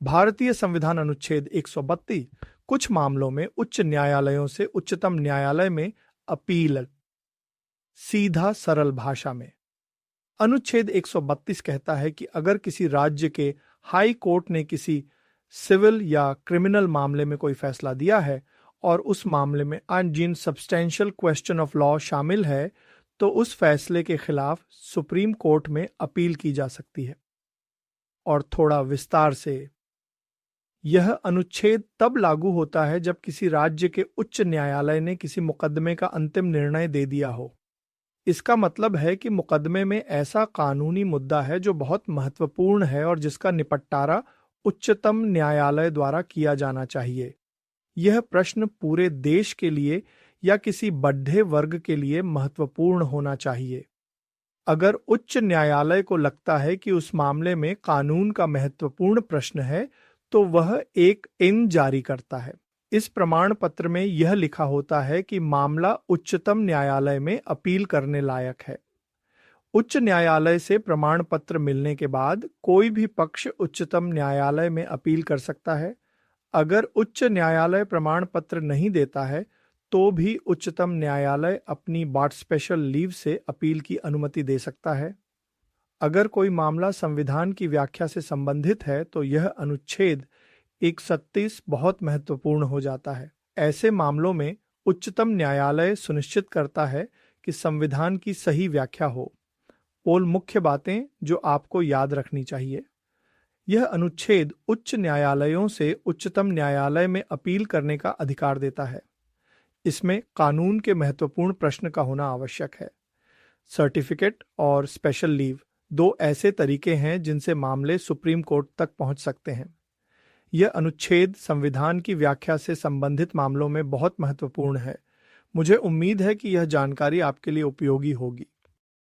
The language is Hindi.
भारतीय संविधान अनुच्छेद 132 कुछ मामलों में उच्च न्यायालयों से उच्चतम न्यायालय में अपील। सीधा सरल भाषा में अनुच्छेद 132 कहता है कि अगर किसी राज्य के हाई कोर्ट ने किसी सिविल या क्रिमिनल मामले में कोई फैसला दिया है और उस मामले में जिन सब्सटेंशियल क्वेश्चन ऑफ लॉ शामिल है, तो उस फैसले के खिलाफ सुप्रीम कोर्ट में अपील की जा सकती है। और थोड़ा विस्तार से, यह अनुच्छेद तब लागू होता है जब किसी राज्य के उच्च न्यायालय ने किसी मुकदमे का अंतिम निर्णय दे दिया हो। इसका मतलब है कि मुकदमे में ऐसा कानूनी मुद्दा है जो बहुत महत्वपूर्ण है और जिसका निपटारा उच्चतम न्यायालय द्वारा किया जाना चाहिए। यह प्रश्न पूरे देश के लिए या किसी बड्ढे वर्ग के लिए महत्वपूर्ण होना चाहिए। अगर उच्च न्यायालय को लगता है कि उस मामले में कानून का महत्वपूर्ण प्रश्न है, तो वह एक इन जारी करता है। इस प्रमाण पत्र में यह लिखा होता है कि मामला उच्चतम न्यायालय में अपील करने लायक है। उच्च न्यायालय से प्रमाण पत्र मिलने के बाद कोई भी पक्ष उच्चतम न्यायालय में अपील कर सकता है। अगर उच्च न्यायालय प्रमाण पत्र नहीं देता है, तो भी उच्चतम न्यायालय अपनी बाट स्पेशल लीव से अपील की अनुमति दे सकता है। अगर कोई मामला संविधान की व्याख्या से संबंधित है, तो यह अनुच्छेद 136 बहुत महत्वपूर्ण हो जाता है। ऐसे मामलों में उच्चतम न्यायालय सुनिश्चित करता है कि संविधान की सही व्याख्या हो। पोल मुख्य बातें जो आपको याद रखनी चाहिए। यह अनुच्छेद उच्च न्यायालयों से उच्चतम न्यायालय में अपील करने का अधिकार देता है। इसमें कानून के महत्वपूर्ण प्रश्न का होना आवश्यक है। सर्टिफिकेट और स्पेशल लीव दो ऐसे तरीके हैं जिनसे मामले सुप्रीम कोर्ट तक पहुंच सकते हैं। यह अनुच्छेद संविधान की व्याख्या से संबंधित मामलों में बहुत महत्वपूर्ण है। मुझे उम्मीद है कि यह जानकारी आपके लिए उपयोगी होगी।